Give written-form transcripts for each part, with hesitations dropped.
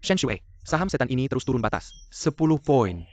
Shen Shui, saham setan ini terus turun batas. 10 poin.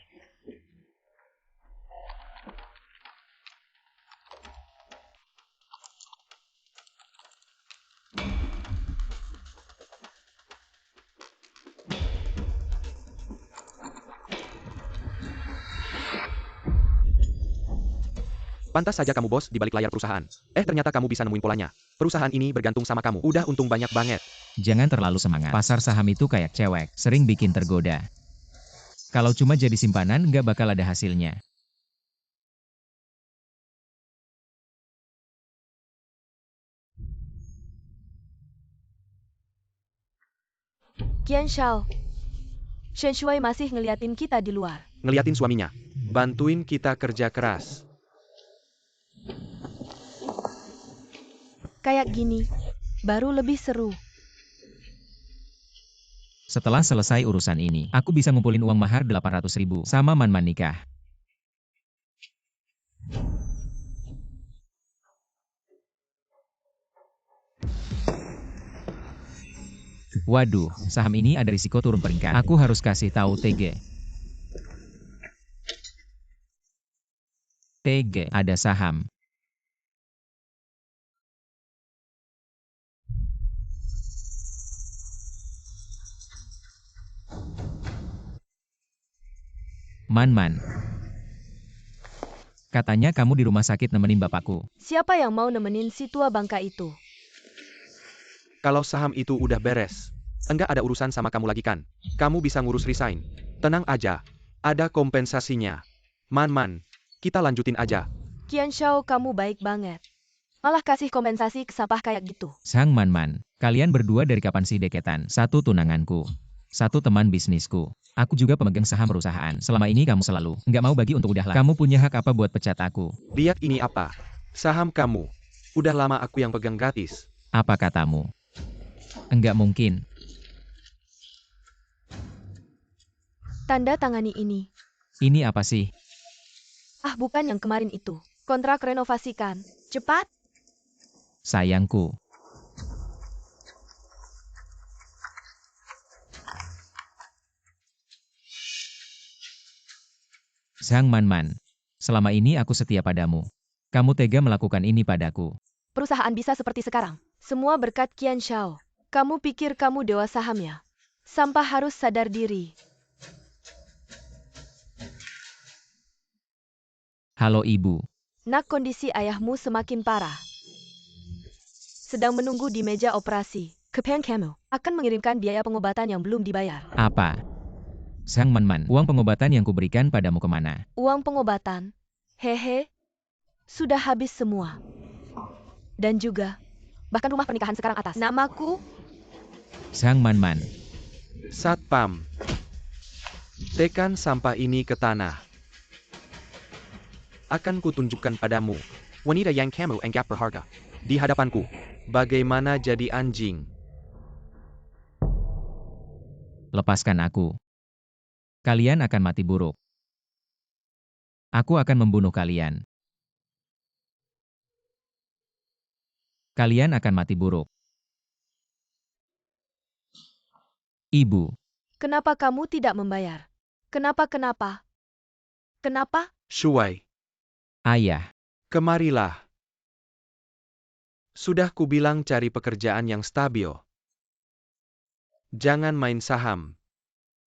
Pantas saja kamu bos di balik layar perusahaan. Ternyata kamu bisa nemuin polanya. Perusahaan ini bergantung sama kamu. Udah untung banyak banget. Jangan terlalu semangat. Pasar saham itu kayak cewek, sering bikin tergoda. Kalau cuma jadi simpanan, nggak bakal ada hasilnya. Qian Shao, Shen Shui masih ngeliatin kita di luar. Ngeliatin suaminya. Bantuin kita kerja keras. Kayak gini, baru lebih seru. Setelah selesai urusan ini, aku bisa ngumpulin uang mahar 800.000 sama Man-Man nikah. Waduh, saham ini ada risiko turun peringkat. Aku harus kasih tahu TG. TG, ada saham. Man-Man. Katanya kamu di rumah sakit nemenin bapakku. Siapa yang mau nemenin si tua bangka itu? Kalau saham itu udah beres, enggak ada urusan sama kamu lagi kan? Kamu bisa ngurus resign. Tenang aja, ada kompensasinya. Man, kita lanjutin aja. Qian Shao, kamu baik banget. Malah kasih kompensasi ke sampah kayak gitu. Sang Man-Man, kalian berdua dari kapan sih deketan? Satu tunanganku. Satu teman bisnisku. Aku juga pemegang saham perusahaan. Selama ini kamu selalu nggak mau bagi untuk udahlah. Kamu punya hak apa buat pecat aku? Lihat ini apa? Saham kamu. Udah lama aku yang pegang gratis. Apa katamu? Enggak mungkin. Tanda tangani ini. Ini apa sih? Ah, bukan yang kemarin itu. Kontrak renovasi kan? Cepat. Sayangku. Sang Man-Man, selama ini aku setia padamu. Kamu tega melakukan ini padaku. Perusahaan bisa seperti sekarang. Semua berkat Qian Shao. Kamu pikir kamu dewa saham ya? Sampah harus sadar diri. Halo ibu. Nak, kondisi ayahmu semakin parah. Sedang menunggu di meja operasi. Kepen kamu akan mengirimkan biaya pengobatan yang belum dibayar. Apa? Sang Man-Man, uang pengobatan yang kuberikan padamu kemana? Uang pengobatan? Hehe. Sudah habis semua. Dan juga, bahkan rumah pernikahan sekarang atas namaku. Sang Man-Man, Satpam. Tekan sampah ini ke tanah. Akan kutunjukkan padamu. Wanita yang kamu anggap berharga. Di hadapanku. Bagaimana jadi anjing. lepaskan aku. Kalian akan mati buruk. Aku akan membunuh kalian. Kalian akan mati buruk. Ibu, Kenapa kamu tidak membayar? Kenapa? Shuai. ayah, Kemarilah. Sudah kubilang cari pekerjaan yang stabil. Jangan main saham.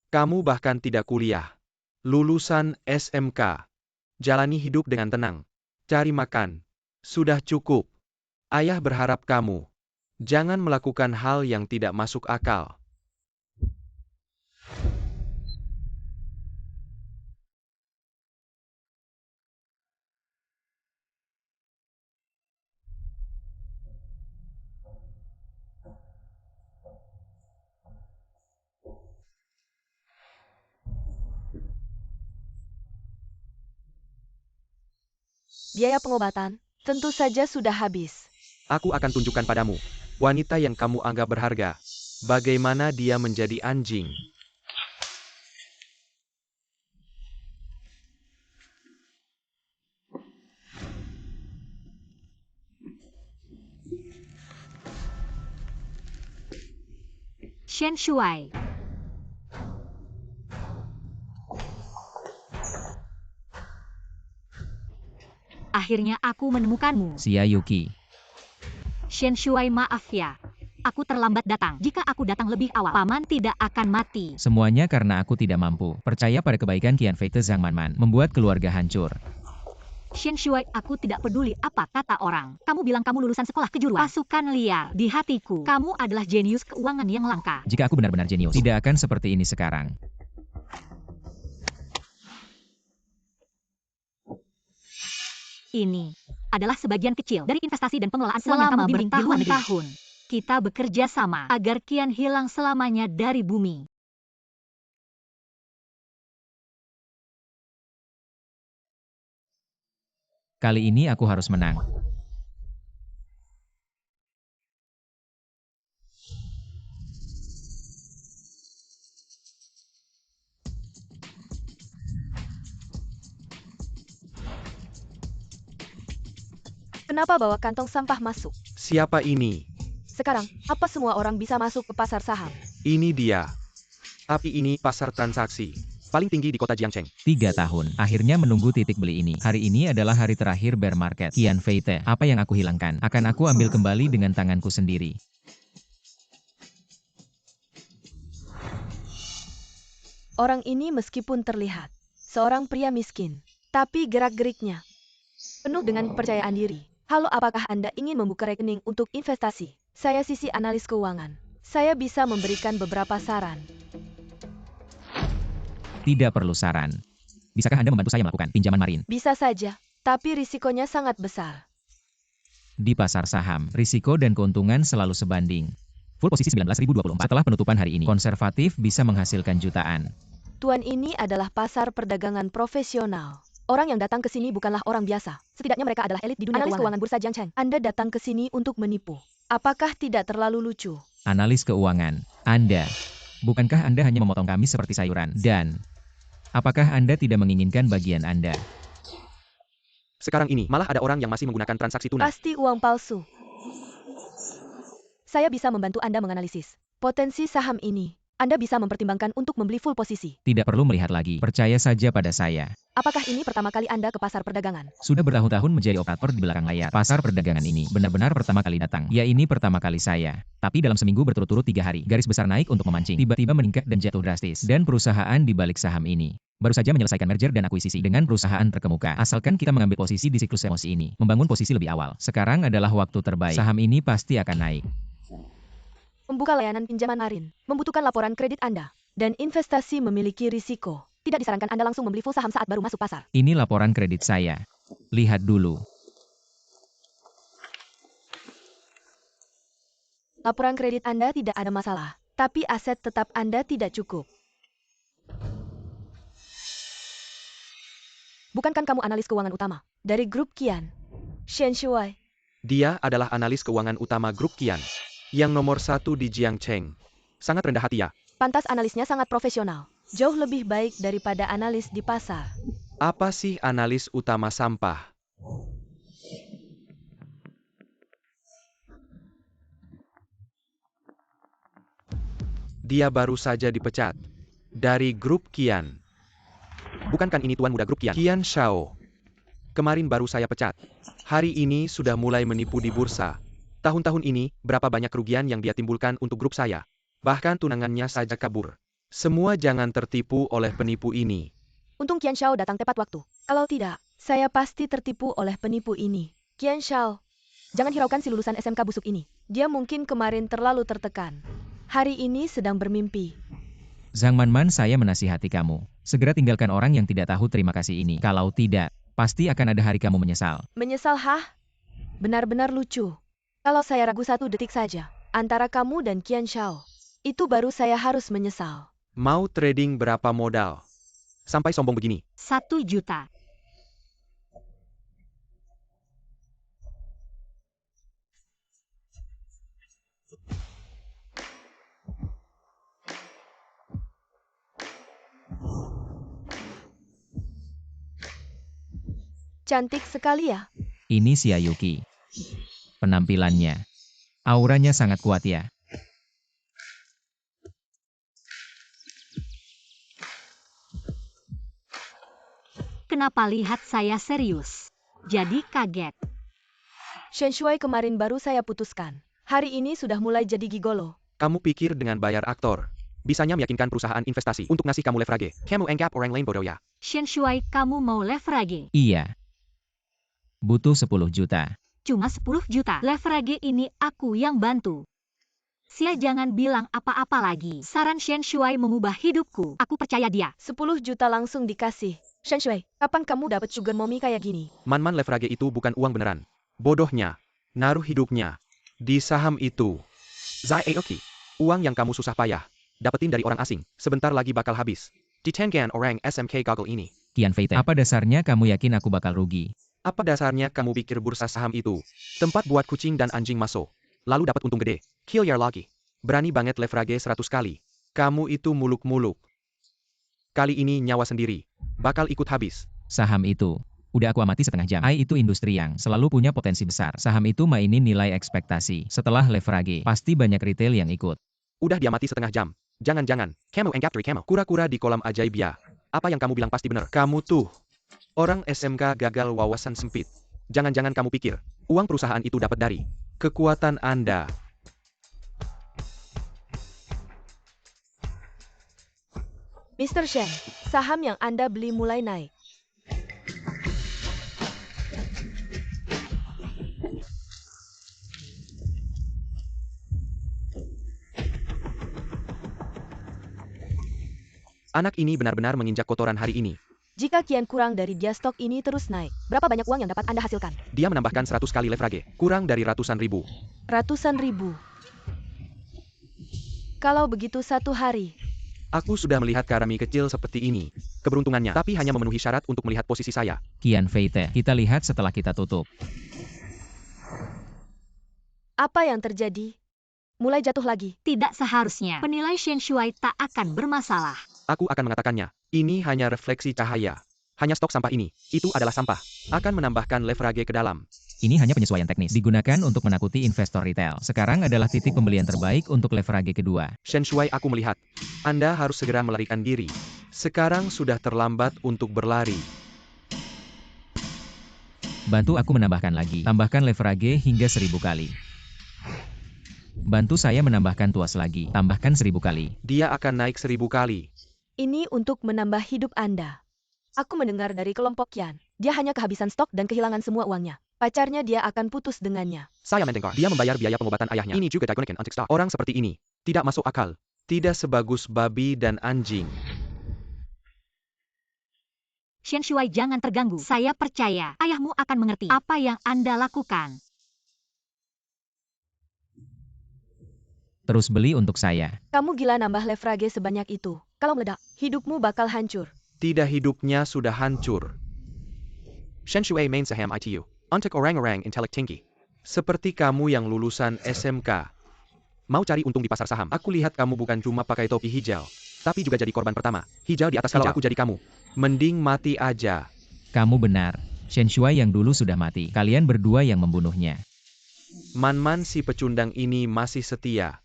Kamu bahkan tidak kuliah. Lulusan SMK. Jalani hidup dengan tenang. Cari makan. Sudah cukup. Ayah berharap kamu. Jangan melakukan hal yang tidak masuk akal. Biaya pengobatan tentu saja sudah habis. Aku akan tunjukkan padamu. Wanita yang kamu anggap berharga. Bagaimana dia menjadi anjing. Shen Shuai. Akhirnya aku menemukanmu. Xia Yuki. Shen Shuai, maaf ya. Aku terlambat datang. Jika aku datang lebih awal, paman tidak akan mati. Semuanya karena aku tidak mampu. Percaya pada kebaikan Qian Fei Zhang Manman. Membuat keluarga hancur. Shen Shuai, aku tidak peduli apa kata orang. Kamu bilang kamu lulusan sekolah kejuruan. Pasukan liar. Di hatiku, kamu adalah jenius keuangan yang langka. Jika aku benar-benar jenius, tidak akan seperti ini sekarang. Ini adalah sebagian kecil dari investasi dan pengelolaan selama bertahun-tahun. Kita bekerja sama agar Qian hilang selamanya dari bumi. Kali ini aku harus menang. Kenapa bawa kantong sampah masuk? Siapa ini? Sekarang, apa semua orang bisa masuk ke pasar saham? Ini dia. Tapi ini pasar transaksi. Paling tinggi di kota Jiangcheng. 3 tahun. Akhirnya menunggu titik beli ini. Hari ini adalah hari terakhir bear market. Qian Fei Te, apa yang aku hilangkan? Akan aku ambil kembali dengan tanganku sendiri. Orang ini meskipun terlihat seorang pria miskin, tapi gerak-geriknya penuh dengan kepercayaan diri. Halo, apakah Anda ingin membuka rekening untuk investasi? Saya Sisi Analis Keuangan. Saya bisa memberikan beberapa saran. Tidak perlu saran. Bisakah Anda membantu saya melakukan pinjaman marin? Bisa saja, tapi risikonya sangat besar. Di pasar saham, risiko dan keuntungan selalu sebanding. Full posisi 19.024 setelah penutupan hari ini. Konservatif bisa menghasilkan jutaan. Tuan, ini adalah pasar perdagangan profesional. Orang yang datang ke sini bukanlah orang biasa. Setidaknya mereka adalah elit di dunia analis keuangan bursa Jiangcheng. Anda datang ke sini untuk menipu. Apakah tidak terlalu lucu? Analis keuangan. Anda. Bukankah Anda hanya memotong kami seperti sayuran? Dan apakah Anda tidak menginginkan bagian Anda? Sekarang ini, malah ada orang yang masih menggunakan transaksi tunai. Pasti uang palsu. Saya bisa membantu Anda menganalisis potensi saham ini. Anda bisa mempertimbangkan untuk membeli full posisi. Tidak perlu melihat lagi. Percaya saja pada saya. Apakah ini pertama kali Anda ke pasar perdagangan? Sudah bertahun-tahun menjadi operator di belakang layar. Pasar perdagangan ini benar-benar pertama kali datang. Ya, ini pertama kali saya. Tapi dalam seminggu berturut-turut 3 hari, garis besar naik untuk memancing. Tiba-tiba meningkat dan jatuh drastis. Dan perusahaan di balik saham ini baru saja menyelesaikan merger dan akuisisi dengan perusahaan terkemuka. Asalkan kita mengambil posisi di siklus emosi ini, membangun posisi lebih awal. Sekarang adalah waktu terbaik. Saham ini pasti akan naik. Membuka layanan pinjaman marin membutuhkan laporan kredit Anda. Dan investasi memiliki risiko. Tidak disarankan Anda langsung membeli full saham saat baru masuk pasar. Ini laporan kredit saya. Lihat dulu. Laporan kredit Anda tidak ada masalah, tapi aset tetap Anda tidak cukup. Bukankah kamu analis keuangan utama dari grup Qian? Shen Shuai. Dia adalah analis keuangan utama grup Qian. Yang nomor 1 di Jiangcheng. Sangat rendah hati ya. Pantas analisnya sangat profesional. Jauh lebih baik daripada analis di pasar. Apa sih analis utama sampah? Dia baru saja dipecat dari grup Qian. Bukankah ini tuan muda grup Qian? Qian Shao. Kemarin baru saya pecat. Hari ini sudah mulai menipu di bursa. Tahun-tahun ini, berapa banyak kerugian yang dia timbulkan untuk grup saya. Bahkan tunangannya saja kabur. Semua jangan tertipu oleh penipu ini. Untung Qian Shao datang tepat waktu. Kalau tidak, saya pasti tertipu oleh penipu ini. Qian Shao, jangan hiraukan si lulusan SMK busuk ini. Dia mungkin kemarin terlalu tertekan. Hari ini sedang bermimpi. Zhang Manman, saya menasihati kamu. Segera tinggalkan orang yang tidak tahu terima kasih ini. Kalau tidak, pasti akan ada hari kamu menyesal. Menyesal, hah? Benar-benar lucu. Kalau saya ragu 1 detik saja, antara kamu dan Qian Shao, itu baru saya harus menyesal. Mau trading berapa modal? Sampai sombong begini. 1 juta. Cantik sekali ya. Ini Xia Yuki. Penampilannya. Auranya sangat kuat ya. Kenapa lihat saya serius? jadi kaget. Shen Shuai kemarin baru saya putuskan. Hari ini sudah mulai jadi gigolo. Kamu pikir dengan bayar aktor, bisanya meyakinkan perusahaan investasi untuk ngasih kamu leverage. Kamu anggap orang lain bodoh ya? Shen Shuai, kamu mau leverage? Iya. Butuh 10 juta. Cuma 10 juta. Leverage ini aku yang bantu. Sia jangan bilang apa-apa lagi. Saran Shen Shuai mengubah hidupku. Aku percaya dia. 10 juta langsung dikasih. Shen Shuai, kapan kamu dapat sugar mommy kayak gini? Man leverage itu bukan uang beneran. Bodohnya, naruh hidupnya di saham itu. Zai Aoki, uang yang kamu susah payah dapetin dari orang asing, sebentar lagi bakal habis. Ditengan orang SMK gagal ini. Qian Fei Te, apa dasarnya kamu yakin aku bakal rugi? Apa dasarnya kamu pikir bursa saham itu tempat buat kucing dan anjing masuk, lalu dapat untung gede? Kill lagi. Berani banget leverage 100 kali. Kamu itu muluk-muluk. Kali ini nyawa sendiri bakal ikut habis. Saham itu. Udah aku amati setengah jam. AI itu industri yang selalu punya potensi besar. Saham itu mainin nilai ekspektasi. Setelah leverage, pasti banyak retail yang ikut. Udah diamati setengah jam. Jangan-jangan, kamu anggap kamu kura-kura di kolam ajaib ya. Apa yang kamu bilang pasti benar. Kamu tuh orang SMK gagal wawasan sempit. Jangan-jangan kamu pikir uang perusahaan itu dapat dari kekuatan Anda. Mr. Shen, saham yang Anda beli mulai naik. Anak ini benar-benar menginjak kotoran hari ini. Jika kian kurang dari dia stok ini terus naik, berapa banyak uang yang dapat Anda hasilkan? Dia menambahkan 100 kali leverage, kurang dari ratusan ribu. Ratusan ribu. Kalau begitu satu hari. Aku sudah melihat karami kecil seperti ini. Keberuntungannya, tapi hanya memenuhi syarat untuk melihat posisi saya. Qian Fei Te, kita lihat setelah kita tutup. Apa yang terjadi? Mulai jatuh lagi. Tidak seharusnya. Penilai Shen Shuai tak akan bermasalah. Aku akan mengatakannya, ini hanya refleksi cahaya. Hanya stok sampah ini, itu adalah sampah. Akan menambahkan leverage ke dalam. Ini hanya penyesuaian teknis. Digunakan untuk menakuti investor retail. Sekarang adalah titik pembelian terbaik untuk leverage kedua. Shen Shuai, aku melihat. Anda harus segera melarikan diri. Sekarang sudah terlambat untuk berlari. Bantu aku menambahkan lagi. Tambahkan leverage hingga 1000 kali. Bantu saya menambahkan tuas lagi. Tambahkan 1000 kali. Dia akan naik 1000 kali. Ini untuk menambah hidup Anda. Aku mendengar dari kelompok Qian. Dia hanya kehabisan stok dan kehilangan semua uangnya. Pacarnya dia akan putus dengannya. Saya mendengar dia membayar biaya pengobatan ayahnya. Ini juga digunakan untuk stok. Orang seperti ini tidak masuk akal. Tidak sebagus babi dan anjing. Shen Shuai, jangan terganggu. Saya percaya ayahmu akan mengerti apa yang Anda lakukan. Terus beli untuk saya. Kamu gila nambah leverage sebanyak itu. Kalau meledak, hidupmu bakal hancur. Tidak, hidupnya sudah hancur. Shen Shuai main saham ITU. Untuk orang-orang intelek tinggi. Seperti kamu yang lulusan SMK. Mau cari untung di pasar saham. Aku lihat kamu bukan cuma pakai topi hijau. Tapi juga jadi korban pertama. Hijau di atas hijau. Kalau aku jadi kamu, mending mati aja. Kamu benar. Shen Shuai yang dulu sudah mati. Kalian berdua yang membunuhnya. Man si pecundang ini masih setia.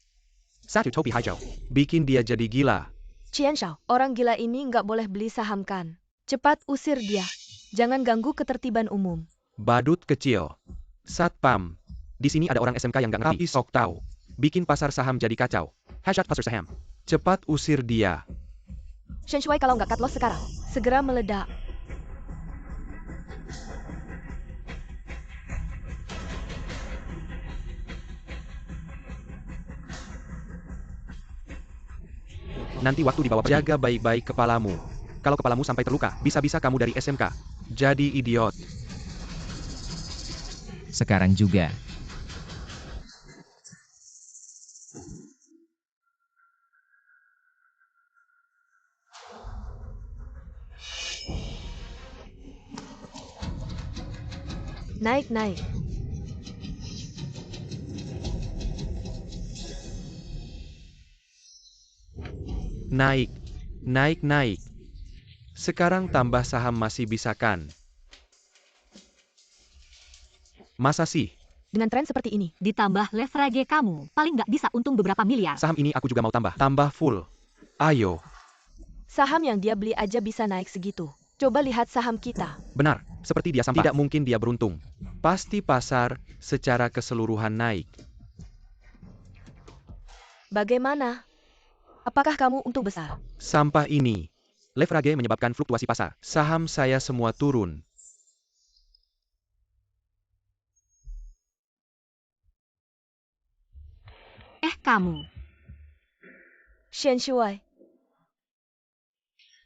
Satu topi hijau. Bikin dia jadi gila. Qian Shao, orang gila ini nggak boleh beli saham kan? Cepat usir dia. Jangan ganggu ketertiban umum. Badut kecil. Satpam. Di sini ada orang SMK yang nggak ngerti. Tapi sok tahu. Bikin pasar saham jadi kacau. Hashtag pasar saham. Cepat usir dia. Shen Shuai, kalau nggak cut loss sekarang, segera meledak. Nanti waktu dibawa pergi, jaga baik-baik kepalamu. Kalau kepalamu sampai terluka, bisa-bisa kamu dari SMK. Jadi idiot. Sekarang juga. Naik. Naik. Sekarang tambah saham masih bisa kan? Masa sih? Dengan tren seperti ini, Ditambah leverage kamu, paling nggak bisa untung beberapa miliar. Saham ini aku juga mau tambah. Tambah full. Ayo. saham yang dia beli aja bisa naik segitu. Coba lihat saham kita. Benar, seperti dia sampah. Tidak mungkin dia beruntung. Pasti pasar secara keseluruhan naik. Bagaimana? Apakah kamu untung besar? Sampah ini. Leverage menyebabkan fluktuasi pasar. Saham saya semua turun. Kamu. Shen Shuai.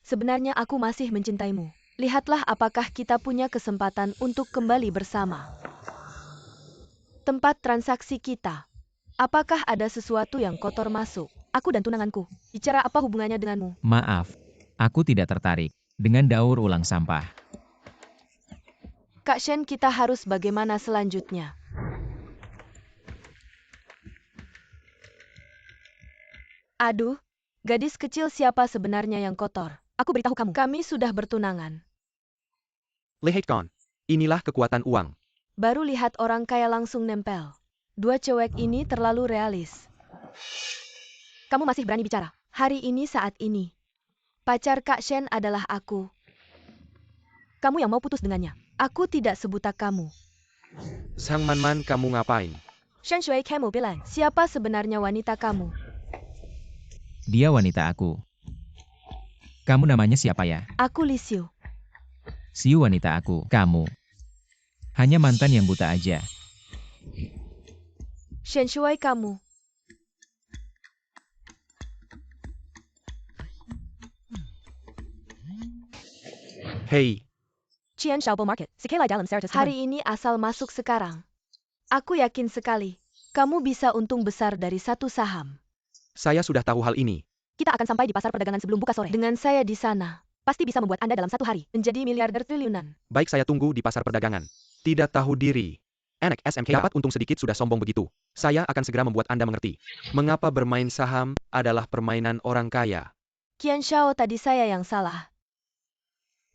Sebenarnya aku masih mencintaimu. Lihatlah apakah kita punya kesempatan untuk kembali bersama. Tempat transaksi kita. Apakah ada sesuatu yang kotor masuk? Aku dan tunanganku. Bicara apa hubungannya denganmu? Maaf, aku tidak tertarik dengan daur ulang sampah. Kak Shen, kita harus bagaimana selanjutnya? Aduh, gadis kecil siapa sebenarnya yang kotor? Aku beritahu kamu, kami sudah bertunangan. Lehekon. Inilah kekuatan uang. Baru lihat orang kaya langsung nempel. Dua cewek ini terlalu realis. Kamu masih berani bicara? Hari ini saat ini. Pacar Kak Shen adalah aku. Kamu yang mau putus dengannya. Aku tidak sebuta kamu. Sang Man-Man, kamu ngapain? Shen Shui, kamu bilang, siapa sebenarnya wanita kamu? Dia wanita aku. Kamu namanya siapa ya? Aku Li Xiu. Siu wanita aku. Kamu hanya mantan yang buta aja. Shen Shui, kamu. Hei, Qian Xiaobo Market, sekali dalam Certus. Hari ini asal masuk sekarang. Aku yakin sekali, kamu bisa untung besar dari satu saham. saya sudah tahu hal ini. Kita akan sampai di pasar perdagangan sebelum buka sore. Dengan saya di sana, pasti bisa membuat Anda dalam satu hari menjadi miliarder triliunan. Baik, saya tunggu di pasar perdagangan. Tidak tahu diri. Enak SMK dapat untung sedikit sudah sombong begitu. Saya akan segera membuat Anda mengerti. Mengapa bermain saham adalah permainan orang kaya. Qian Xiao, tadi saya yang salah.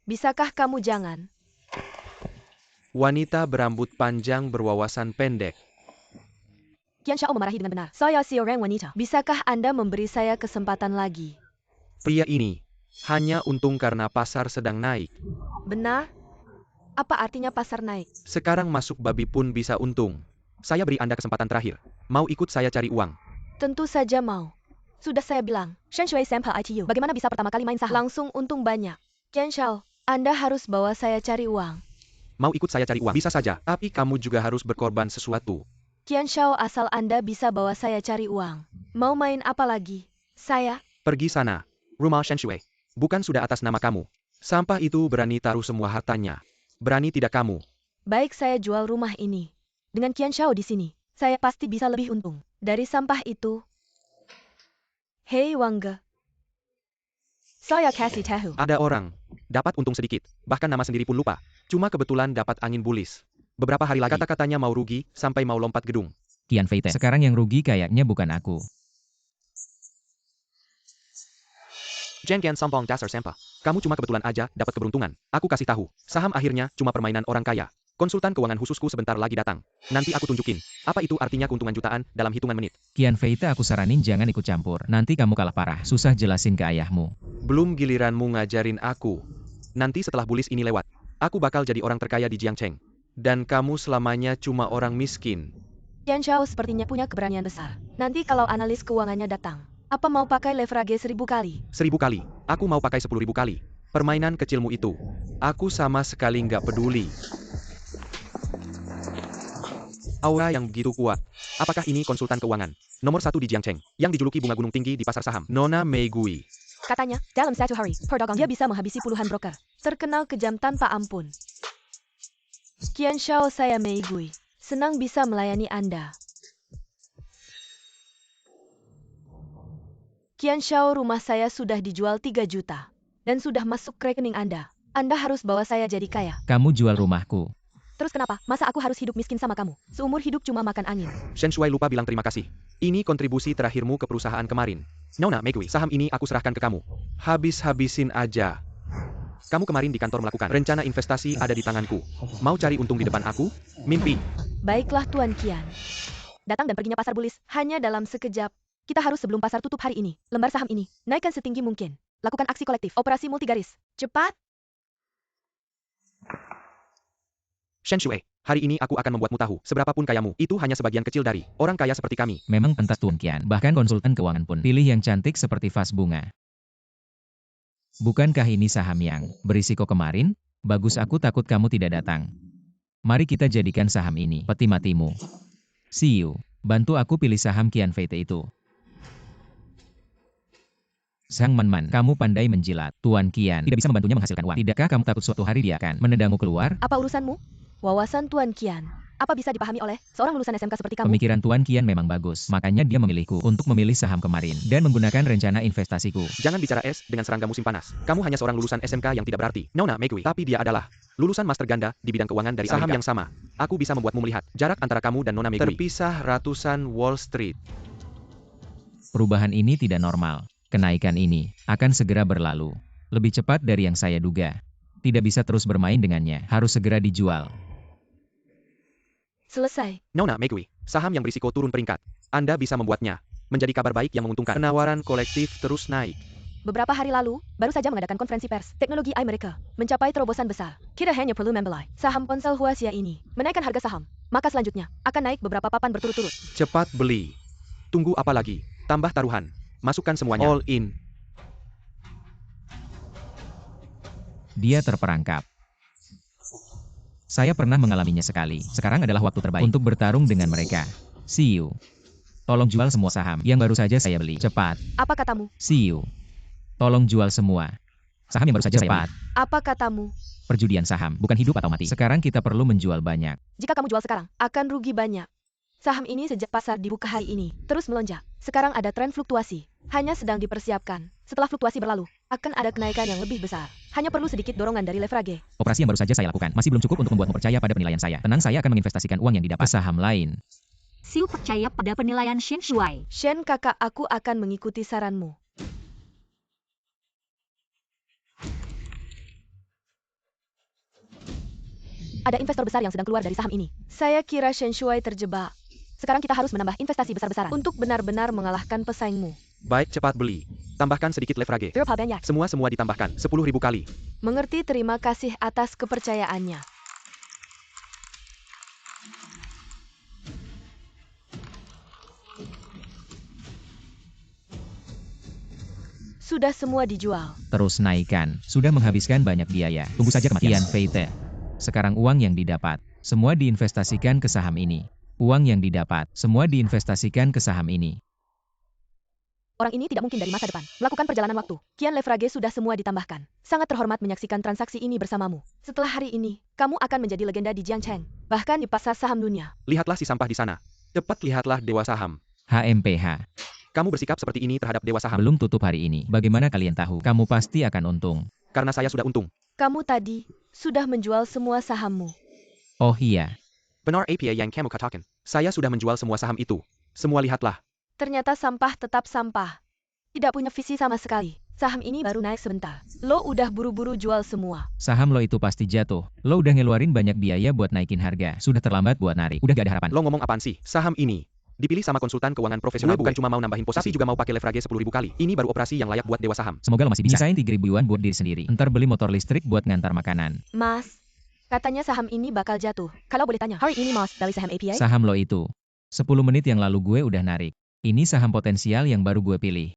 Bisakah kamu jangan? Wanita berambut panjang berwawasan pendek. Qian Xiao memarahi dengan benar. Saya seorang wanita. Bisakah Anda memberi saya kesempatan lagi? Pria ini hanya untung karena pasar sedang naik. Benar? Apa artinya pasar naik? Sekarang masuk babi pun bisa untung. Saya beri Anda kesempatan terakhir. Mau ikut saya cari uang? Tentu saja mau. Sudah saya bilang, Shen Shui Sampa ITU. Bagaimana bisa pertama kali main saham? Langsung untung banyak. Qian Xiao, Anda harus bawa saya cari uang. Mau ikut saya cari uang? Bisa saja, tapi kamu juga harus berkorban sesuatu. Qian Xiao, asal Anda bisa bawa saya cari uang. Mau main apa lagi? Saya? Pergi sana. Rumah Shen Shui. Bukan sudah atas nama kamu. Sampah itu berani taruh semua hartanya. Berani tidak kamu? Baik, saya jual rumah ini. Dengan Qian Xiao di sini, saya pasti bisa lebih untung. Dari sampah itu. Hei Wangge. Saya kasih tahu. Ada orang. Dapat untung sedikit. Bahkan nama sendiri pun lupa. Cuma kebetulan dapat angin bulis. Beberapa hari lagi kata-katanya mau rugi, sampai mau lompat gedung. Qian Fei Te. Sekarang yang rugi kayaknya bukan aku. Jen Qian Sampong Dasar Sempa. Kamu cuma kebetulan aja dapat keberuntungan. Aku kasih tahu. Saham akhirnya cuma permainan orang kaya. Konsultan keuangan khususku sebentar lagi datang. Nanti aku tunjukin. Apa itu artinya keuntungan jutaan dalam hitungan menit. Qian Fei Te, aku saranin jangan ikut campur. Nanti kamu kalah parah. Susah jelasin ke ayahmu. Belum giliranmu ngajarin aku. Nanti setelah bulis ini lewat, aku bakal jadi orang terkaya di Jiangcheng. Dan kamu selamanya cuma orang miskin. Qian Xiao sepertinya punya keberanian besar. Nanti kalau analis keuangannya datang, apa mau pakai leverage 1000 kali? 1000 kali. Aku mau pakai 10.000 kali. Permainan kecilmu itu. Aku sama sekali nggak peduli. Aura yang begitu kuat. Apakah ini konsultan keuangan? Nomor 1 di Jiangcheng, yang dijuluki bunga gunung tinggi di pasar saham. Nona Mei Gui. Katanya, dalam satu hari, perdagang dia bisa menghabisi puluhan broker. Terkenal kejam tanpa ampun. Qian Xiao, saya Mei Gui. Senang bisa melayani Anda. Qian Xiao, rumah saya sudah dijual 3 juta. Dan sudah masuk ke rekening Anda. Anda harus bawa saya jadi kaya. Kamu jual rumahku. Terus kenapa? Masa aku harus hidup miskin sama kamu? Seumur hidup cuma makan angin. Shen Shui lupa bilang terima kasih. Ini kontribusi terakhirmu ke perusahaan kemarin. Nona Mei Gui, saham ini aku serahkan ke kamu. Habis-habisin aja. Kamu kemarin di kantor melakukan rencana investasi ada di tanganku. Mau cari untung di depan aku? Mimpi. Baiklah Tuan Qian. Datang dan perginya pasar bulis hanya dalam sekejap. Kita harus sebelum pasar tutup hari ini. Lembar saham ini, naikkan setinggi mungkin. Lakukan aksi kolektif, operasi multigaris. Cepat! Shen Shui, hari ini aku akan membuatmu tahu, seberapapun kayamu, itu hanya sebagian kecil dari orang kaya seperti kami. Memang pantas Tuan Qian, bahkan konsultan keuangan pun pilih yang cantik seperti vas bunga. Bukankah ini saham yang berisiko kemarin? Bagus, aku takut kamu tidak datang. Mari kita jadikan saham ini peti matimu. See you. Bantu aku pilih saham Qian Feite itu. Sang Man, kamu pandai menjilat. Tuan Qian tidak bisa membantunya menghasilkan uang. Tidakkah kamu takut suatu hari dia akan menendangmu keluar? Apa urusanmu? Wawasan Tuan Qian, apa bisa dipahami oleh seorang lulusan SMK seperti kamu? Pemikiran Tuan Qian memang bagus, makanya dia memilihku untuk memilih saham kemarin dan menggunakan rencana investasiku. Jangan bicara es dengan serangga musim panas. Kamu hanya seorang lulusan SMK yang tidak berarti. Nona Megui, tapi dia adalah lulusan master ganda di bidang keuangan dari saham yang sama. Aku bisa membuatmu melihat jarak antara kamu dan Nona Megui terpisah ratusan Wall Street. Perubahan ini tidak normal. Kenaikan ini akan segera berlalu. Lebih cepat dari yang saya duga. Tidak bisa terus bermain dengannya, harus segera dijual. Selesai. Nona Megui, saham yang berisiko turun peringkat. Anda bisa membuatnya menjadi kabar baik yang menguntungkan. Penawaran kolektif terus naik. Beberapa hari lalu, baru saja mengadakan konferensi pers, teknologi mereka mencapai terobosan besar. Kita hanya perlu membeli saham ponsel Huaxia ini, menaikkan harga saham. Maka selanjutnya, akan naik beberapa papan berturut-turut. Cepat beli. Tunggu apa lagi? Tambah taruhan. Masukkan semuanya. All in. Dia terperangkap. Saya pernah mengalaminya sekali. Sekarang adalah waktu terbaik untuk bertarung dengan mereka. See you. Tolong jual semua saham yang baru saja saya beli. Cepat. Apa katamu? See you. Tolong jual semua saham yang baru saja saya beli. Apa katamu? Perjudian saham, bukan hidup atau mati. Sekarang kita perlu menjual banyak. Jika kamu jual sekarang, akan rugi banyak. Saham ini sejak pasar dibuka hari ini, terus melonjak. Sekarang ada tren fluktuasi. Hanya sedang dipersiapkan. Setelah fluktuasi berlalu, akan ada kenaikan yang lebih besar. Hanya perlu sedikit dorongan dari leverage. Operasi yang baru saja saya lakukan masih belum cukup untuk membuatmu percaya pada penilaian saya. Tenang, saya akan menginvestasikan uang yang didapat ke saham lain. Siu percaya pada penilaian Shen Shui. Shen kakak, aku akan mengikuti saranmu. Ada investor besar yang sedang keluar dari saham ini. Saya kira Shen Shui terjebak. Sekarang kita harus menambah investasi besar-besaran untuk benar-benar mengalahkan pesaingmu. Baik, cepat beli. Tambahkan sedikit leverage. Berapa banyak? Semua ditambahkan 10.000 kali. Mengerti, terima kasih atas kepercayaannya. Sudah semua dijual. Terus naikkan. Sudah menghabiskan banyak biaya. Tunggu saja kematian. Qian Feite. Sekarang uang yang didapat, semua diinvestasikan ke saham ini. Uang yang didapat, semua diinvestasikan ke saham ini. Orang ini tidak mungkin dari masa depan melakukan perjalanan waktu. Qian leverage sudah semua ditambahkan. Sangat terhormat menyaksikan transaksi ini bersamamu. Setelah hari ini, kamu akan menjadi legenda di Jiangcheng, bahkan di pasar saham dunia. Lihatlah si sampah di sana. Cepat lihatlah dewa saham. HMPH. Kamu bersikap seperti ini terhadap dewa saham. Belum tutup hari ini. Bagaimana kalian tahu? Kamu pasti akan untung. Karena saya sudah untung. Kamu tadi sudah menjual semua sahammu. Oh iya. Benar apa yang kamu katakan. Saya sudah menjual semua saham itu. Semua lihatlah. Ternyata sampah tetap sampah. Tidak punya visi sama sekali. Saham ini baru naik sebentar. Lo udah buru-buru jual semua. Saham lo itu pasti jatuh. Lo udah ngeluarin banyak biaya buat naikin harga. Sudah terlambat buat narik. Udah gak ada harapan. Lo ngomong apaan sih? Saham ini dipilih sama konsultan keuangan profesional, bukan cuma mau nambahin posisi, tapi juga mau pakai leverage 10.000 kali. Ini baru operasi yang layak buat dewa saham. Semoga lo masih bisa. Desain 3.000 yuan buat diri sendiri. Ntar beli motor listrik buat ngantar makanan. Mas, katanya saham ini bakal jatuh. Kalau boleh tanya, hari ini Mas beli saham API? Saham lo itu 10 menit yang lalu gue udah narik. Ini saham potensial yang baru gue pilih.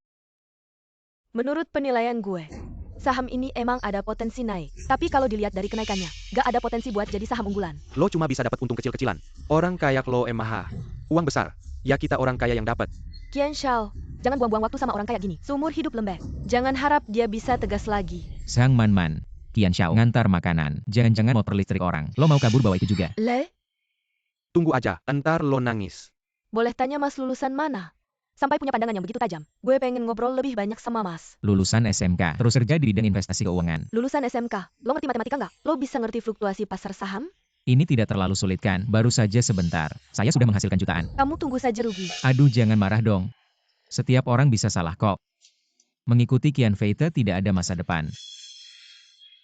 Menurut penilaian gue, saham ini emang ada potensi naik. Tapi kalau dilihat dari kenaikannya, gak ada potensi buat jadi saham unggulan. Lo cuma bisa dapat untung kecil-kecilan. Orang kaya lo MH. Uang besar. Ya kita orang kaya yang dapat. Qian Shao, jangan buang-buang waktu sama orang kayak gini. Seumur hidup lembek. Jangan harap dia bisa tegas lagi. Sang Man, Qian Shao ngantar makanan. Jangan-jangan motor listrik orang. Lo mau kabur bawa itu juga? Tunggu aja, entar lo nangis. Boleh tanya Mas lulusan mana? Sampai punya pandangan yang begitu tajam. Gue pengen ngobrol lebih banyak sama Mas. Lulusan SMK, terus kerja di bidang investasi keuangan. Lulusan SMK, lo ngerti matematika nggak? Lo bisa ngerti fluktuasi pasar saham? Ini tidak terlalu sulit kan? Baru saja sebentar. Saya sudah menghasilkan jutaan. Kamu tunggu saja rugi. Aduh, jangan marah dong. Setiap orang bisa salah kok. Mengikuti Qian Feite tidak ada masa depan.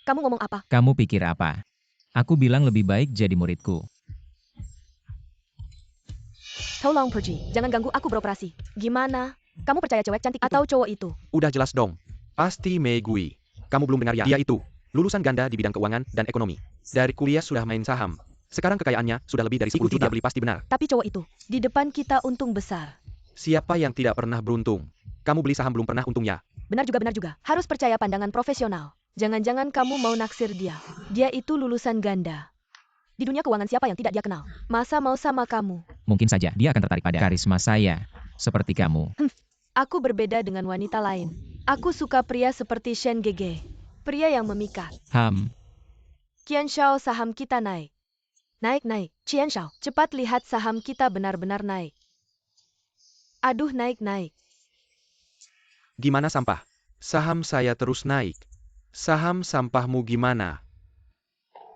Kamu ngomong apa? Kamu pikir apa? Aku bilang lebih baik jadi muridku. Tolong pergi, jangan ganggu aku beroperasi. Gimana? Kamu percaya cewek cantik atau cowok itu? Udah jelas dong. Pasti Megui. Kamu belum dengar ya? Dia itu lulusan ganda di bidang keuangan dan ekonomi. Dari kuliah sudah main saham. Sekarang kekayaannya sudah lebih dari 10 juta beli pasti benar. Tapi cowok itu, di depan kita untung besar. Siapa yang tidak pernah beruntung? Kamu beli saham belum pernah untung ya? Benar juga. Harus percaya pandangan profesional. Jangan-jangan kamu mau naksir dia. Dia itu lulusan ganda. Di dunia keuangan siapa yang tidak dia kenal? Masa mau sama kamu? Mungkin saja dia akan tertarik pada karisma saya. Seperti kamu. Aku berbeda dengan wanita lain. Aku suka pria seperti Shen Gege. Pria yang memikat. Qian Shao, saham kita naik. Naik. Qian Shao, cepat lihat saham kita benar-benar naik. Aduh, naik. Gimana sampah? Saham saya terus naik. Saham sampahmu gimana?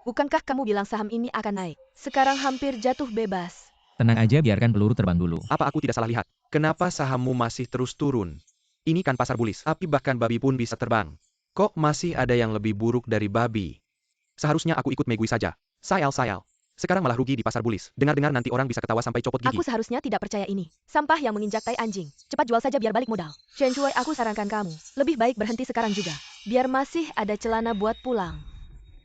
Bukankah kamu bilang saham ini akan naik? Sekarang hampir jatuh bebas. Tenang aja, biarkan peluru terbang dulu. Apa aku tidak salah lihat? Kenapa sahammu masih terus turun? Ini kan pasar bulis. Api bahkan babi pun bisa terbang. Kok masih ada yang lebih buruk dari babi? Seharusnya aku ikut Megui saja. Sayal. Sekarang malah rugi di pasar bulis. Dengar-dengar nanti orang bisa ketawa sampai copot gigi. Aku seharusnya tidak percaya ini. Sampah yang menginjak tai anjing. Cepat jual saja biar balik modal. Shen Shuai, aku sarankan kamu. Lebih baik berhenti sekarang juga. Biar masih ada celana buat pulang.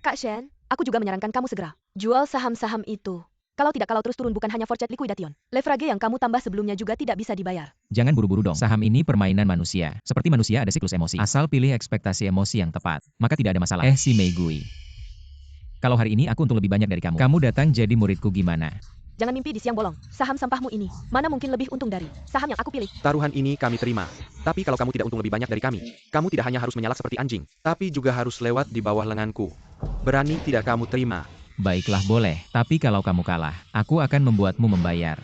Kak Shen, aku juga menyarankan kamu segera jual saham-saham itu. Kalau terus turun bukan hanya forced liquidation. Leverage yang kamu tambah sebelumnya juga tidak bisa dibayar. Jangan buru-buru dong. Saham ini permainan manusia. Seperti manusia ada siklus emosi. Asal pilih ekspektasi emosi yang tepat, maka tidak ada masalah. Si Megui. Kalau hari ini aku untung lebih banyak dari kamu. Kamu datang jadi muridku gimana? Jangan mimpi di siang bolong. Saham sampahmu ini, mana mungkin lebih untung dari saham yang aku pilih. Taruhan ini kami terima. Tapi kalau kamu tidak untung lebih banyak dari kami, kamu tidak hanya harus menyalak seperti anjing, tapi juga harus lewat di bawah lenganku. Berani tidak kamu terima? Baiklah, boleh. Tapi kalau kamu kalah, aku akan membuatmu membayar.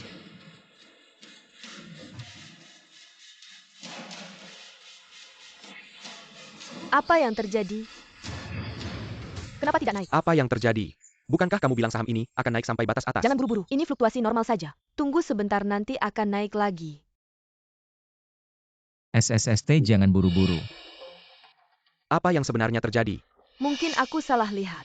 Apa yang terjadi? Kenapa tidak naik? Apa yang terjadi? Bukankah kamu bilang saham ini akan naik sampai batas atas? Jangan buru-buru, ini fluktuasi normal saja. Tunggu sebentar, nanti akan naik lagi. SSST, jangan buru-buru. Apa yang sebenarnya terjadi? Mungkin aku salah lihat.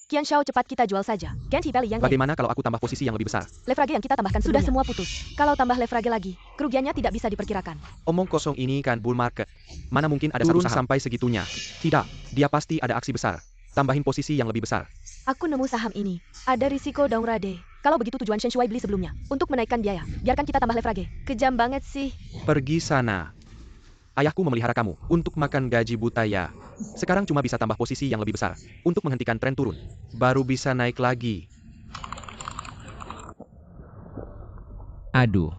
Qian Shao, cepat kita jual saja. Ganti value yang lain. Bagaimana kalau aku tambah posisi yang lebih besar? Leverage yang kita tambahkan sudah semua putus. Kalau tambah leverage lagi, kerugiannya tidak bisa diperkirakan. Omong kosong, ini kan bull market. Mana mungkin ada turun sampai segitunya? Tidak, dia pasti ada aksi besar. Tambahin posisi yang lebih besar. Aku nemu saham ini. Ada risiko downgrade. Kalau begitu tujuan Shen Shuai beli sebelumnya. Untuk menaikkan biaya. Biarkan kita tambah leverage. Kejam banget sih. Pergi sana. Ayahku memelihara kamu untuk makan gaji buta ya. Sekarang cuma bisa tambah posisi yang lebih besar. Untuk menghentikan tren turun. Baru bisa naik lagi. Aduh.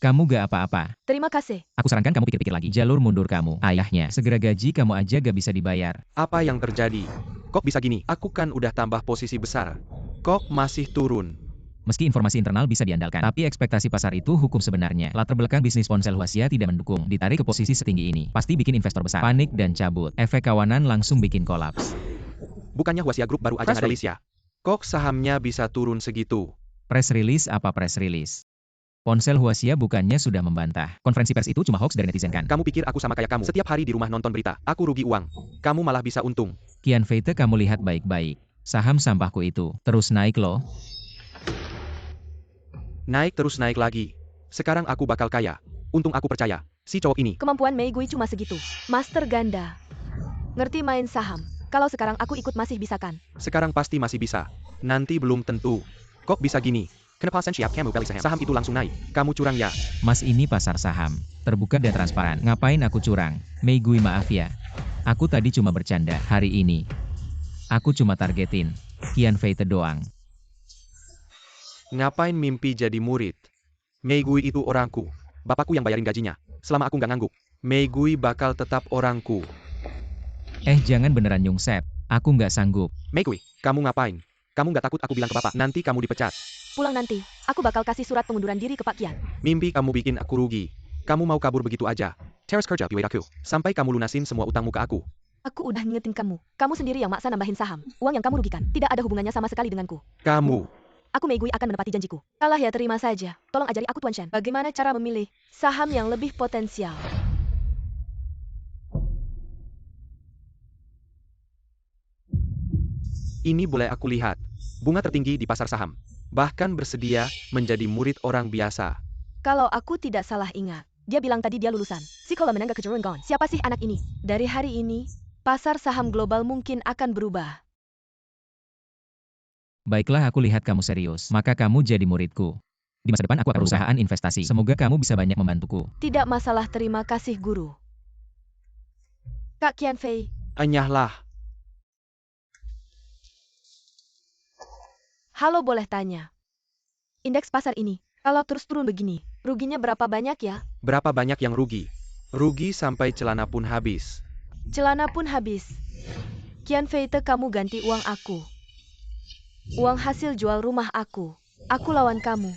Kamu gak apa-apa. Terima kasih. Aku sarankan kamu pikir-pikir lagi. Jalur mundur kamu. Ayahnya. Segera gaji kamu aja gak bisa dibayar. Apa yang terjadi? Kok bisa gini? Aku kan udah tambah posisi besar. Kok masih turun? Meski informasi internal bisa diandalkan, tapi ekspektasi pasar itu hukum sebenarnya. Latar belakang bisnis ponsel Huaxia tidak mendukung. Ditarik ke posisi setinggi ini, pasti bikin investor besar panik dan cabut. Efek kawanan langsung bikin kolaps. Bukannya Huaxia Group baru aja ada rilis ya? Kok sahamnya bisa turun segitu? Press release apa press release? Ponsel Huaxia bukannya sudah membantah. Konferensi pers itu cuma hoax dari netizen kan? Kamu pikir aku sama kayak kamu? Setiap hari di rumah nonton berita, aku rugi uang. Kamu malah bisa untung. Qian Feite, kamu lihat baik-baik. Saham sampahku itu terus naik loh. Naik terus naik lagi. Sekarang aku bakal kaya. Untung aku percaya. Si cowok ini. Kemampuan Megui cuma segitu. Master ganda. Ngerti main saham. Kalau sekarang aku ikut masih bisa kan? Sekarang pasti masih bisa. Nanti belum tentu. Kok bisa gini? Kenapa Sen Siap kamu beli saham itu langsung naik? Kamu curang ya? Mas, ini pasar saham. Terbuka dan transparan. Ngapain aku curang? Megui, maaf ya. Aku tadi cuma bercanda. Hari ini aku cuma targetin Qian Feite doang. Ngapain mimpi jadi murid? Megui itu orangku. Bapakku yang bayarin gajinya. Selama aku nggak ngangguk, Megui bakal tetap orangku. Jangan beneran nyungsep. Aku nggak sanggup. Megui, kamu ngapain? Kamu nggak takut aku bilang ke bapak, nanti kamu dipecat? Pulang nanti, aku bakal kasih surat pengunduran diri ke Pak Qian. Mimpi kamu bikin aku rugi. Kamu mau kabur begitu aja. Terus kerja piwet aku. Sampai kamu lunasin semua utangmu ke aku. Aku udah ngingetin kamu. Kamu sendiri yang maksa nambahin saham. Uang yang kamu rugikan tidak ada hubungannya sama sekali denganku. Kamu. Aku Megui akan menepati janjiku. Salah ya, terima saja. Tolong ajari aku Tuan Shen. Bagaimana cara memilih saham yang lebih potensial. Ini boleh aku lihat. Bunga tertinggi di pasar saham. Bahkan bersedia menjadi murid orang biasa. Kalau aku tidak salah ingat, dia bilang tadi dia lulusan Sekolah Menengah Kejuruteraan. Siapa sih anak ini? Dari hari ini, pasar saham global mungkin akan berubah. Baiklah, aku lihat kamu serius. Maka kamu jadi muridku. Di masa depan aku akan perusahaan investasi. Semoga kamu bisa banyak membantuku. Tidak masalah, terima kasih guru. Kak Qianfei, Enyahlah. halo, boleh tanya. Indeks pasar ini, kalau terus turun begini, ruginya berapa banyak ya? Berapa banyak yang rugi? Rugi sampai celana pun habis. Celana pun habis. Qianfei, kamu ganti uang aku. Uang hasil jual rumah aku. Aku lawan kamu.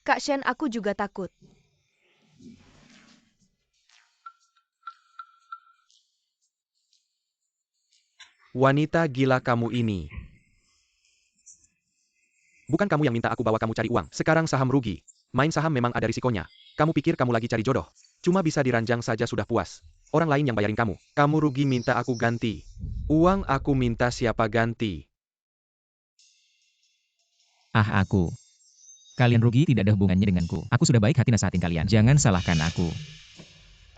Kak Shen, aku juga takut. Wanita gila kamu ini. Bukan kamu yang minta aku bawa kamu cari uang. Sekarang saham rugi. Main saham memang ada risikonya. Kamu pikir kamu lagi cari jodoh. Cuma bisa diranjang saja sudah puas. Orang lain yang bayarin kamu. Kamu rugi minta aku ganti. Uang aku minta siapa ganti? Ah, aku. Kalian rugi tidak ada hubungannya denganku. Aku sudah baik hati nasihatin kalian. Jangan salahkan aku.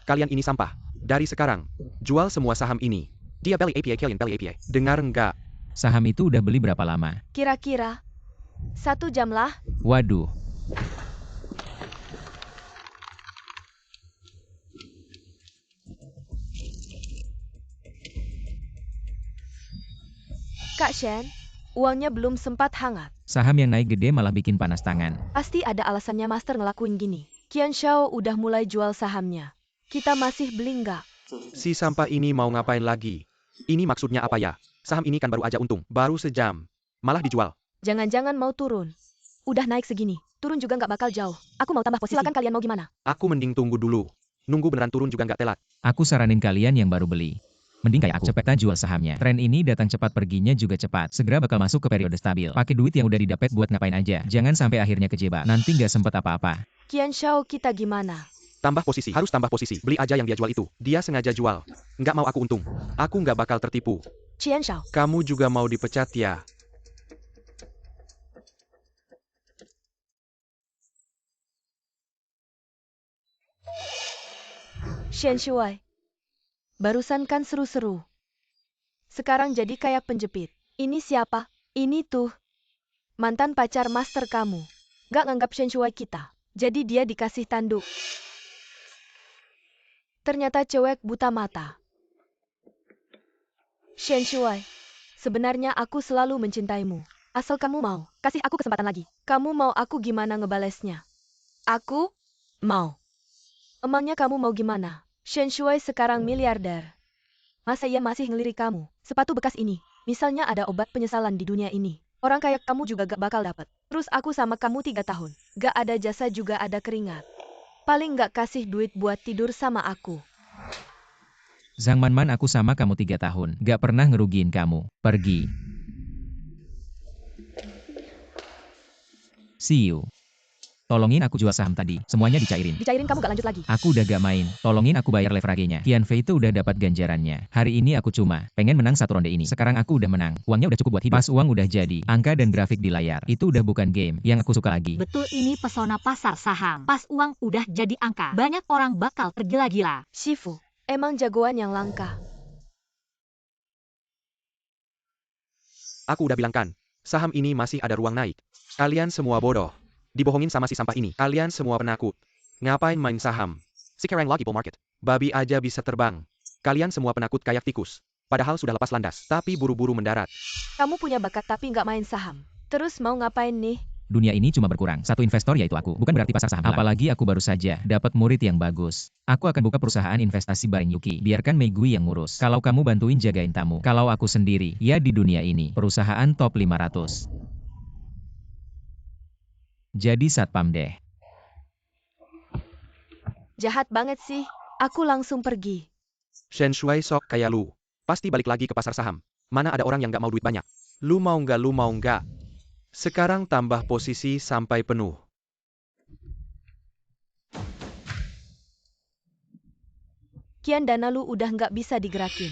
Kalian ini sampah. Dari sekarang, jual semua saham ini. Dia Belly API, kalian Belly API. Dengar enggak? Saham itu udah beli berapa lama? Kira-kira 1 jam lah. Waduh. Kak Shen, uangnya belum sempat hangat. Saham yang naik gede malah bikin panas tangan. Pasti ada alasannya Master ngelakuin gini. Qian Xiao udah mulai jual sahamnya. Kita masih beli nggak? Si sampah ini mau ngapain lagi? Ini maksudnya apa ya? Saham ini kan baru aja untung. Baru sejam. Malah dijual. Jangan-jangan mau turun. Udah naik segini, turun juga nggak bakal jauh. Aku mau tambah posisi. Silakan kalian mau gimana? Aku mending tunggu dulu. Nunggu beneran turun juga nggak telat. Aku saranin kalian yang baru beli. Mending kayak aku, cepetan jual sahamnya. Tren ini datang cepat perginya juga cepat. Segera bakal masuk ke periode stabil. Pakai duit yang udah didapat buat ngapain aja. Jangan sampai akhirnya kejebak. Nanti nggak sempet apa-apa. Qian Xiao, kita gimana? Tambah posisi. Harus tambah posisi. Beli aja yang dia jual itu. Dia sengaja jual. Nggak mau aku untung. Aku nggak bakal tertipu. Qian Xiao, Kamu juga mau dipecat ya? Shen Shuai. Barusan kan seru-seru. Sekarang jadi kayak penjepit. Ini siapa? Ini tuh mantan pacar Master kamu. Nggak nganggap Shen Shuai kita. Jadi dia dikasih tanduk. Ternyata cewek buta mata. Shen Shuai, sebenarnya aku selalu mencintaimu. Asal kamu mau, kasih aku kesempatan lagi. Kamu mau aku gimana ngebalesnya? Aku mau. Emangnya kamu mau gimana? Shen Shuai sekarang miliarder. Masa ia masih ngelirik kamu? Sepatu bekas ini, misalnya ada obat penyesalan di dunia ini. Orang kayak kamu juga gak bakal dapet. Terus aku sama kamu 3 tahun. Gak ada jasa juga ada keringat. Paling gak kasih duit buat tidur sama aku. Zhang Man, aku sama kamu 3 tahun. Gak pernah ngerugiin kamu. Pergi. See you. Tolongin aku jual saham tadi. Semuanya dicairin. Dicairin kamu gak lanjut lagi. Aku udah gak main. Tolongin aku bayar leverage-nya. Qianfei itu udah dapat ganjarannya. Hari ini aku cuma pengen menang 1 ronde ini. Sekarang aku udah menang. Uangnya udah cukup buat hidup. Pas uang udah jadi, angka dan grafik di layar. Itu udah bukan game yang aku suka lagi. Betul, ini pesona pasar saham. Pas uang udah jadi angka, banyak orang bakal tergila-gila. Shifu, emang jagoan yang langka. Aku udah bilang kan, saham ini masih ada ruang naik. Kalian semua bodoh. Dibohongin sama si sampah ini. Kalian semua penakut. Ngapain main saham? Sekarang lagi bull market. Babi aja bisa terbang. Kalian semua penakut kayak tikus. Padahal sudah lepas landas, tapi buru-buru mendarat. Kamu punya bakat tapi nggak main saham. Terus mau ngapain nih? Dunia ini cuma berkurang. Satu investor yaitu aku. Bukan berarti pasar saham. Apalagi aku baru saja dapat murid yang bagus. Aku akan buka perusahaan investasi bareng Yuki. Biarkan Meigui yang ngurus. Kalau kamu bantuin jagain tamu. Kalau aku sendiri, ya di dunia ini. Perusahaan top 500. Jadi satpam deh. Jahat banget sih. Aku langsung pergi. Shen Shuai sok kayak lu. Pasti balik lagi ke pasar saham. Mana ada orang yang nggak mau duit banyak. Lu mau nggak? Sekarang tambah posisi sampai penuh. Kian dana lu udah nggak bisa digerakin.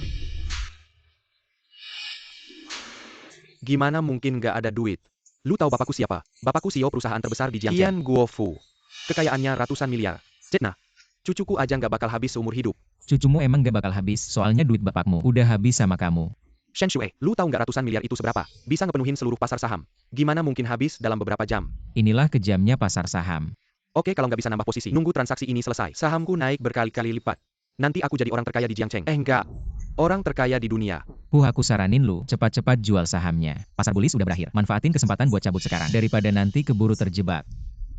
Gimana mungkin nggak ada duit? Lu tahu bapakku siapa? Bapakku CEO perusahaan terbesar di Jiangxi. Qian Guofu. Kekayaannya ratusan miliar. Cetna, Cucuku aja nggak bakal habis seumur hidup. Cucumu emang gak bakal habis, soalnya duit bapakmu udah habis sama kamu. Shen Shui, lu tahu nggak ratusan miliar itu seberapa? Bisa ngepenuhin seluruh pasar saham. Gimana mungkin habis dalam beberapa jam? Inilah kejamnya pasar saham. Oke, kalau nggak bisa nambah posisi, nunggu transaksi ini selesai. Sahamku naik berkali-kali lipat. Nanti aku jadi orang terkaya di Jiangcheng. Enggak. Orang terkaya di dunia. Aku saranin lu, cepat-cepat jual sahamnya. Pasar bullish udah berakhir. Manfaatin kesempatan buat cabut sekarang. Daripada nanti keburu terjebak.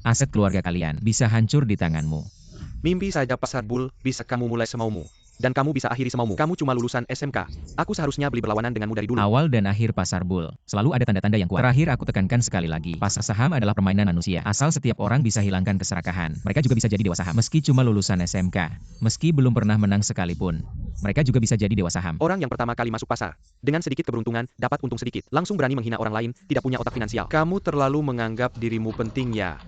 Aset keluarga kalian bisa hancur di tanganmu. Mimpi saja pasar bull, bisa kamu mulai semaumu. Dan kamu bisa akhiri semaumu. Kamu cuma lulusan SMK. Aku seharusnya beli berlawanan denganmu dari dulu. Awal dan akhir pasar bull. Selalu ada tanda-tanda yang kuat. Terakhir aku tekankan sekali lagi. Pasar saham adalah permainan manusia. Asal setiap orang bisa hilangkan keserakahan. Mereka juga bisa jadi dewa saham. Meski cuma lulusan SMK. Meski belum pernah menang sekalipun. Mereka juga bisa jadi dewa saham. Orang yang pertama kali masuk pasar. Dengan sedikit keberuntungan, dapat untung sedikit. Langsung berani menghina orang lain, tidak punya otak finansial. Kamu terlalu menganggap dirimu penting ya.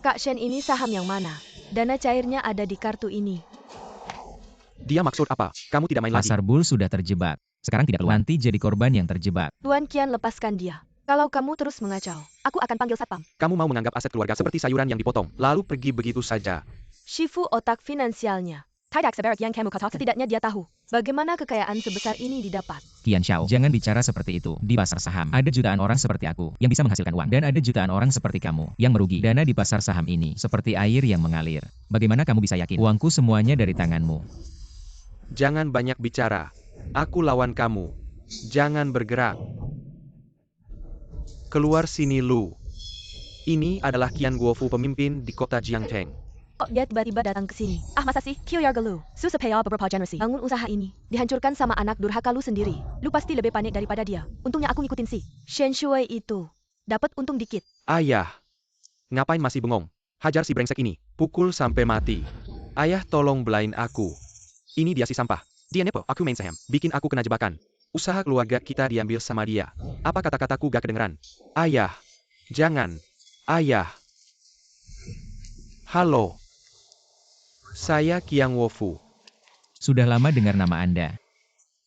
Kak Shen, ini saham yang mana? Dana cairnya ada di kartu ini. Dia maksud apa? Kamu tidak main lagi. Pasar bull sudah terjebak. Sekarang tidak keluar. Nanti jadi korban yang terjebak. Tuan Qian, lepaskan dia. Kalau kamu terus mengacau, aku akan panggil satpam. Kamu mau menganggap aset keluarga seperti sayuran yang dipotong, lalu pergi begitu saja. Shifu otak finansialnya. Setidaknya dia tahu bagaimana kekayaan sebesar ini didapat. Qian Xiao, jangan bicara seperti itu. Di pasar saham, ada jutaan orang seperti aku yang bisa menghasilkan uang. Dan ada jutaan orang seperti kamu yang merugi. Dana di pasar saham ini seperti air yang mengalir. Bagaimana kamu bisa yakin? Uangku semuanya dari tanganmu. Jangan banyak bicara. Aku lawan kamu. Jangan bergerak. Keluar sini lu. Ini adalah Qian Guofu, pemimpin di kota Jiangcheng. Oh, dia tiba-tiba datang ke sini. Ah, masa sih? Kyuyargalu. Susah pay beberapa generasi. Bangun usaha ini. Dihancurkan sama anak durhaka lu sendiri. Lu pasti lebih panik daripada dia. Untungnya aku ngikutin si Shen Shui itu. Dapat untung dikit. Ayah. Ngapain masih bengong? Hajar si brengsek ini. Pukul sampai mati. Ayah, tolong belain aku. Ini dia si sampah. Dia nepo, aku main saham. Bikin aku kena jebakan. Usaha keluarga kita diambil sama dia. Apa kata-kataku gak kedengeran? Ayah. Jangan. Ayah. Halo. Saya Qian Guofu. Sudah lama dengar nama Anda.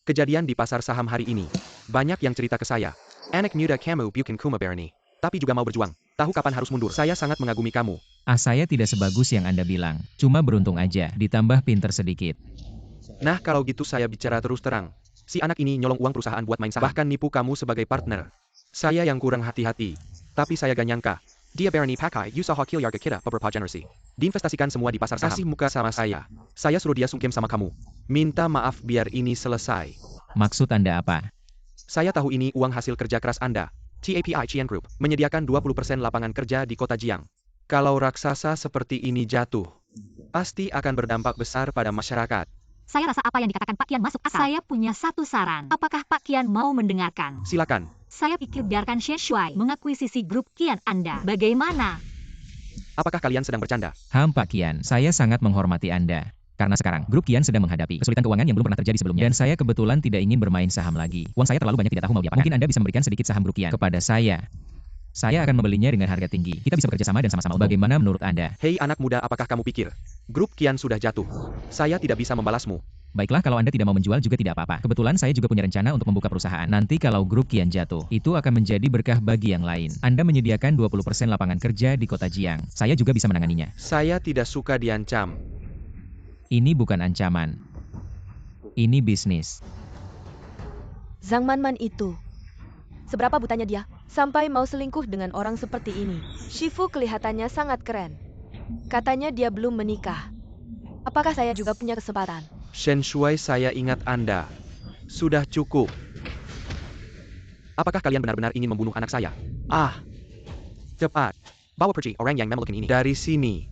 Kejadian di pasar saham hari ini. Banyak yang cerita ke saya. Anak muda kamu bukan kumaberni. Tapi juga mau berjuang. Tahu kapan harus mundur. Saya sangat mengagumi kamu. Saya tidak sebagus yang Anda bilang. Cuma beruntung aja, ditambah pinter sedikit. Nah, kalau gitu saya bicara terus terang. Si anak ini nyolong uang perusahaan buat main saham. Bahkan nipu kamu sebagai partner. Saya yang kurang hati-hati. Tapi saya gak nyangka. Dia berani pakai usaha keluarga kita beberapa generasi. Diinvestasikan semua di pasar saham. Kasih muka sama saya. Saya suruh dia sungkem sama kamu. Minta maaf biar ini selesai. Maksud Anda apa? Saya tahu ini uang hasil kerja keras Anda. TAPI Qian Group menyediakan 20% lapangan kerja di kota Jiang. Kalau raksasa seperti ini jatuh, pasti akan berdampak besar pada masyarakat. Saya rasa apa yang dikatakan Pak Qian masuk akal. Saya punya satu saran. Apakah Pak Qian mau mendengarkan? Silakan. Saya pikir biarkan Shen Shui mengakuisisi grup Qian Anda. Bagaimana? Apakah kalian sedang bercanda? Pak Qian, saya sangat menghormati Anda. Karena sekarang, grup Qian sedang menghadapi kesulitan keuangan yang belum pernah terjadi sebelumnya. Dan saya kebetulan tidak ingin bermain saham lagi. Uang saya terlalu banyak, tidak tahu mau diapakan. Mungkin Anda bisa memberikan sedikit saham grup Qian kepada saya. Saya akan membelinya dengan harga tinggi. Kita bisa bekerja sama dan sama-sama. Bagaimana menurut Anda? Hei anak muda, apakah kamu pikir grup Qian sudah jatuh? Saya tidak bisa membalasmu. Baiklah, kalau Anda tidak mau menjual juga tidak apa-apa. Kebetulan saya juga punya rencana untuk membuka perusahaan. Nanti kalau grup Qian jatuh, itu akan menjadi berkah bagi yang lain. Anda menyediakan 20% lapangan kerja di kota Jiang. Saya juga bisa menanganinya. Saya tidak suka diancam. Ini bukan ancaman. Ini bisnis. Zhang Manman itu. Seberapa butanya dia? Sampai mau selingkuh dengan orang seperti ini. Shifu kelihatannya sangat keren. Katanya dia belum menikah. Apakah saya juga punya kesempatan? Shen Shui, saya ingat Anda. Sudah cukup. Apakah kalian benar-benar ingin membunuh anak saya? Ah. Cepat. Bawa pergi orang yang memelukkan ini. Dari sini.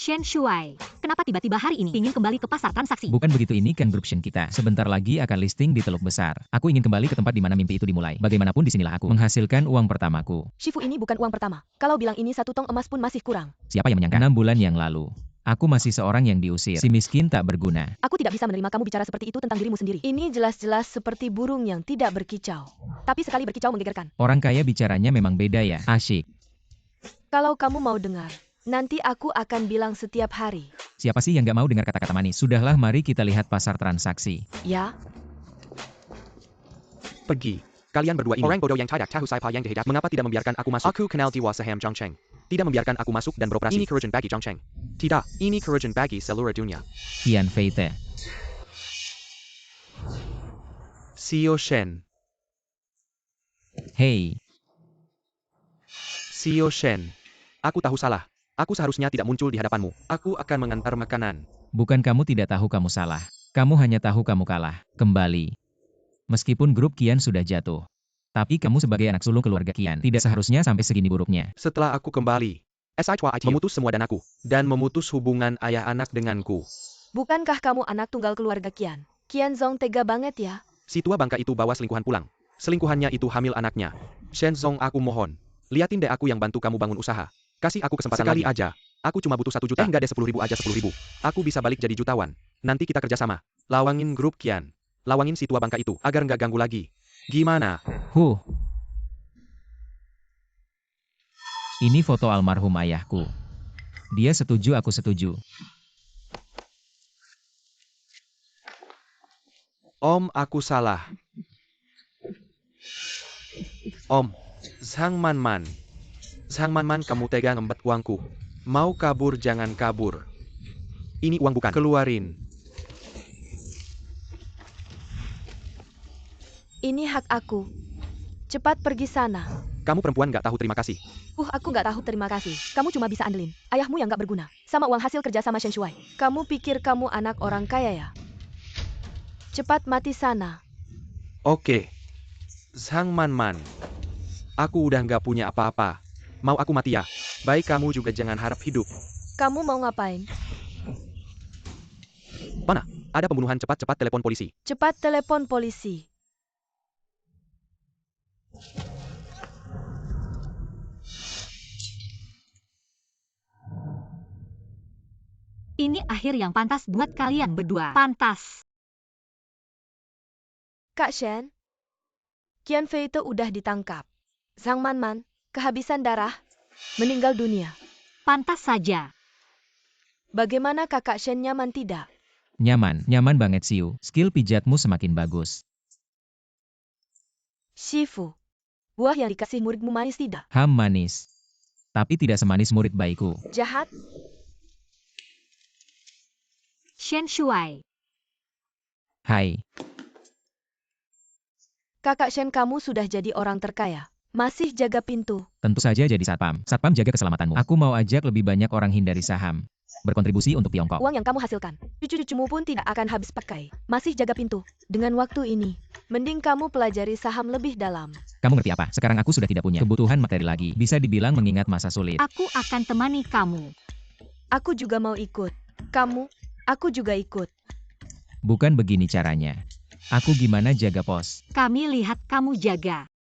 Shen Shui, kenapa tiba-tiba hari ini ingin kembali ke pasar transaksi? Bukan begitu, ini kan grup Shen kita. Sebentar lagi akan listing di Teluk Besar. Aku ingin kembali ke tempat di mana mimpi itu dimulai. Bagaimanapun disinilah aku menghasilkan uang pertamaku. Shifu, ini bukan uang pertama. Kalau bilang ini 1 tong emas pun masih kurang. Siapa yang menyangka? 6 bulan yang lalu. Aku masih seorang yang diusir. Si miskin tak berguna. Aku tidak bisa menerima kamu bicara seperti itu tentang dirimu sendiri. Ini jelas-jelas seperti burung yang tidak berkicau. Tapi sekali berkicau menggegerkan. Orang kaya bicaranya memang beda ya. Asyik. Kalau kamu mau dengar, nanti aku akan bilang setiap hari. Siapa sih yang nggak mau dengar kata-kata manis? Sudahlah, mari kita lihat pasar transaksi. Ya, Pergi. Kalian berdua ini. Orang bodoh yang tidak tahu siapa yang dihidap. Mengapa tidak membiarkan aku masuk? Aku kenal Dewa Saham Zhongcheng. Tidak membiarkan aku masuk dan beroperasi. Ini kerugian bagi Zhongcheng. Tidak, ini kerugian bagi seluruh dunia. Qian Feite. Xiao Shen. Hei, Xiao Shen. Aku tahu salah. Aku seharusnya tidak muncul di hadapanmu. Aku akan mengantar makanan. bukan kamu tidak tahu kamu salah. Kamu hanya tahu kamu kalah. Kembali. Meskipun grup Qian sudah jatuh. Tapi kamu sebagai anak sulung keluarga Qian tidak seharusnya sampai segini buruknya. Setelah aku kembali, SITY memutus semua danaku. Dan memutus hubungan ayah anak denganku. bukankah kamu anak tunggal keluarga Qian? Qian Zong tega banget ya. Si tua bangka itu bawa selingkuhan pulang. Selingkuhannya itu hamil anaknya. Shen Zong, aku mohon. Liatin deh aku yang bantu kamu bangun usaha. Kasih aku kesempatan sekali aja. Aku cuma butuh 1 juta. Enggak deh 10.000 aja 10.000. Aku bisa balik jadi jutawan. Nanti kita kerjasama. Lawangin grup Qian. Lawangin si tua bangka itu agar nggak ganggu lagi. Gimana? Ini foto almarhum ayahku. Dia setuju, aku setuju. Om, aku salah. Om, Zhang Manman. Zhang Manman, kamu tega ngembat uangku. Mau kabur jangan kabur. Ini uang bukan. Keluarin. Ini hak aku. Cepat pergi sana. Kamu perempuan nggak tahu terima kasih. Aku nggak tahu terima kasih. Kamu cuma bisa andelin ayahmu yang nggak berguna. Sama uang hasil kerja sama Shen Shuai. Kamu pikir kamu anak orang kaya ya? Cepat mati sana. Oke. Zhang Manman. Aku udah nggak punya apa-apa. Mau aku mati ya? Baik, kamu juga jangan harap hidup. Kamu mau ngapain? Mana? Ada pembunuhan, cepat-cepat telepon polisi. Cepat telepon polisi. Ini akhir yang pantas buat kalian berdua. Pantas. Kak Shen, Qian Fei itu udah ditangkap. Zhang Manman, kehabisan darah, meninggal dunia. Pantas saja. Bagaimana kakak Shen, nyaman tidak? Nyaman banget Siu. Skill pijatmu semakin bagus. Shifu, buah yang dikasih muridmu manis tidak? Manis. Tapi tidak semanis murid baikku. Jahat? Shen Shuai. Hai, Kakak Shen, kamu sudah jadi orang terkaya. Masih jaga pintu. tentu saja jadi satpam. Satpam jaga keselamatanmu. Aku mau ajak lebih banyak orang hindari saham. Berkontribusi untuk Tiongkok. Uang yang kamu hasilkan, cucu-cucumu pun tidak akan habis pakai. Masih jaga pintu. Dengan waktu ini, mending kamu pelajari saham lebih dalam. Kamu ngerti apa? Sekarang aku sudah tidak punya kebutuhan materi lagi. Bisa dibilang mengingat masa sulit. Aku akan temani kamu. Aku juga mau ikut. Kamu, aku juga ikut. Bukan begini caranya. Aku gimana jaga pos? Kami lihat kamu jaga.